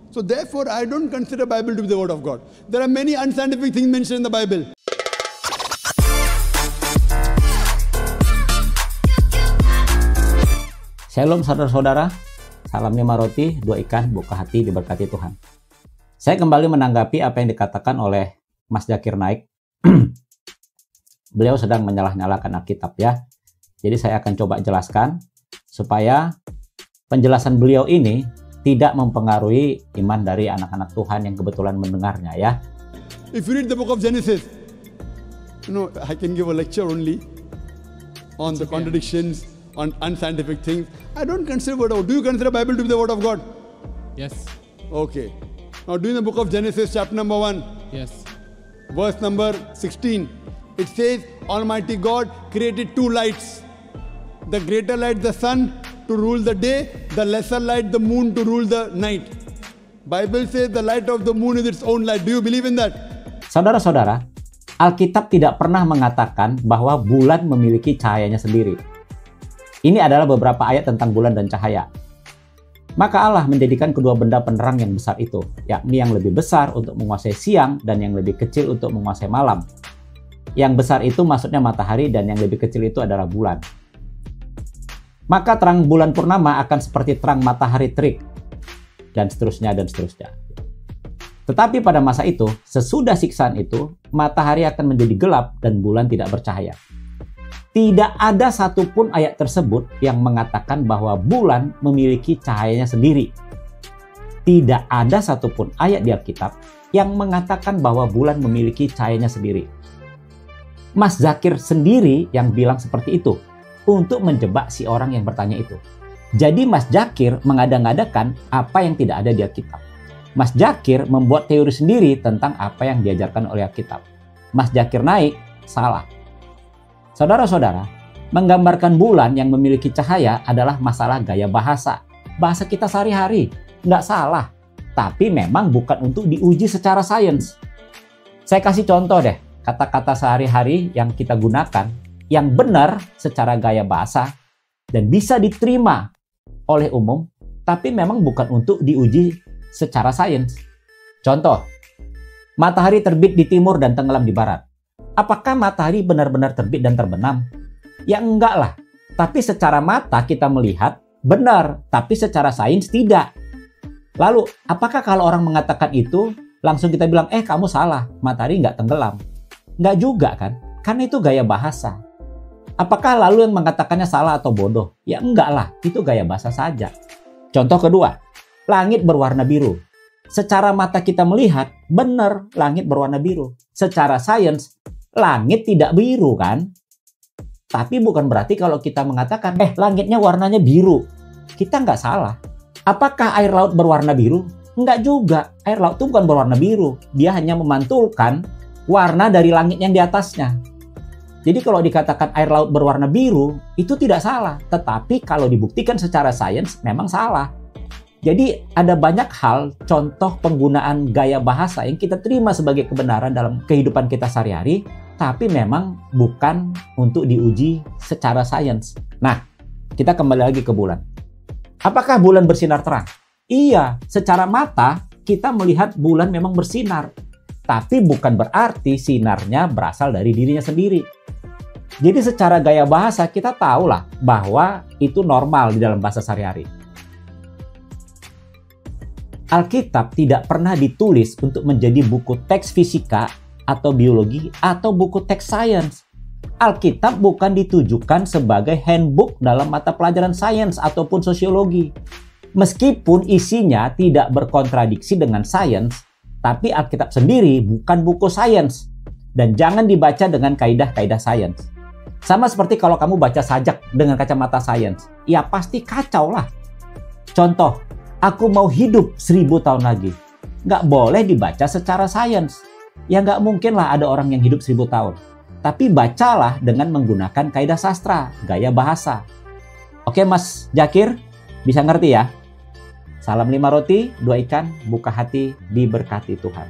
So therefore, I don't consider Bible to be the word of God. There are many unscientific things mentioned in the Bible. Shalom saudara-saudara, salam 5 roti, 2 ikan, buka hati, diberkati Tuhan. Saya kembali menanggapi apa yang dikatakan oleh Mas Zakir Naik. Beliau sedang menyalah-nyalakan Alkitab ya. Jadi saya akan coba jelaskan supaya penjelasan beliau ini tidak mempengaruhi iman dari anak-anak Tuhan yang kebetulan mendengarnya ya. If you read the book of Genesis, I can give a lecture only on the contradictions, on unscientific things. I don't consider word of God. Do you consider Bible to be the word of God? Yes. Okay. Now do in the book of Genesis chapter number 1. Yes. Verse number 16. It says, Almighty God created two lights. The greater light, the sun, to rule the day. The lesser light, the moon, to rule the night. Bible says the light of the moon is its own light. Do you believe in that? Saudara-saudara, Alkitab tidak pernah mengatakan bahwa bulan memiliki cahayanya sendiri. Ini adalah beberapa ayat tentang bulan dan cahaya. Maka Allah menjadikan kedua benda penerang yang besar itu, yakni yang lebih besar untuk menguasai siang dan yang lebih kecil untuk menguasai malam. Yang besar itu maksudnya matahari dan yang lebih kecil itu adalah bulan. Maka terang bulan purnama akan seperti terang matahari terik, dan seterusnya dan seterusnya. Tetapi pada masa itu, sesudah siksaan itu, matahari akan menjadi gelap dan bulan tidak bercahaya. Tidak ada satupun ayat tersebut yang mengatakan bahwa bulan memiliki cahayanya sendiri. Tidak ada satupun ayat di Alkitab yang mengatakan bahwa bulan memiliki cahayanya sendiri. Mas Zakir sendiri yang bilang seperti itu untuk menjebak si orang yang bertanya itu. Jadi Mas Zakir mengada-ngadakan apa yang tidak ada di Alkitab. Mas Zakir membuat teori sendiri tentang apa yang diajarkan oleh Alkitab. Mas Zakir Naik salah. Saudara-saudara, menggambarkan bulan yang memiliki cahaya adalah masalah gaya bahasa. Bahasa kita sehari-hari, nggak salah. Tapi memang bukan untuk diuji secara sains. Saya kasih contoh deh, kata-kata sehari-hari yang kita gunakan, yang benar secara gaya bahasa, dan bisa diterima oleh umum, tapi memang bukan untuk diuji secara sains. Contoh, matahari terbit di timur dan tenggelam di barat. Apakah matahari benar-benar terbit dan terbenam? Ya enggak lah. Tapi secara mata kita melihat benar, tapi secara sains tidak. Lalu, apakah kalau orang mengatakan itu, langsung kita bilang, kamu salah, matahari nggak tenggelam? Nggak juga kan? Karena itu gaya bahasa. Apakah lalu yang mengatakannya salah atau bodoh? Ya enggak lah, itu gaya bahasa saja. Contoh kedua, langit berwarna biru. Secara mata kita melihat, benar langit berwarna biru. Secara sains, langit tidak biru kan? Tapi bukan berarti kalau kita mengatakan, langitnya warnanya biru. Kita nggak salah. Apakah air laut berwarna biru? Enggak juga. Air laut itu bukan berwarna biru. Dia hanya memantulkan warna dari langit yang di atasnya. Jadi kalau dikatakan air laut berwarna biru, itu tidak salah. Tetapi kalau dibuktikan secara sains, memang salah. Jadi ada banyak hal, contoh penggunaan gaya bahasa yang kita terima sebagai kebenaran dalam kehidupan kita sehari-hari, tapi memang bukan untuk diuji secara sains. Nah, kita kembali lagi ke bulan. Apakah bulan bersinar terang? Iya, secara mata kita melihat bulan memang bersinar. Tapi bukan berarti sinarnya berasal dari dirinya sendiri. Jadi secara gaya bahasa kita tahulah bahwa itu normal di dalam bahasa sehari-hari. Alkitab tidak pernah ditulis untuk menjadi buku teks fisika atau biologi atau buku teks sains. Alkitab bukan ditujukan sebagai handbook dalam mata pelajaran sains ataupun sosiologi. Meskipun isinya tidak berkontradiksi dengan sains, tapi Alkitab sendiri bukan buku sains dan jangan dibaca dengan kaidah-kaidah sains. Sama seperti kalau kamu baca sajak dengan kacamata sains, ya pasti kacau lah. Contoh, aku mau hidup 1000 tahun lagi. Nggak boleh dibaca secara sains. Ya nggak mungkin lah ada orang yang hidup 1000 tahun. Tapi bacalah dengan menggunakan kaidah sastra, gaya bahasa. Oke Mas Zakir, bisa ngerti ya? Salam 5 roti, 2 ikan, buka hati, diberkati Tuhan.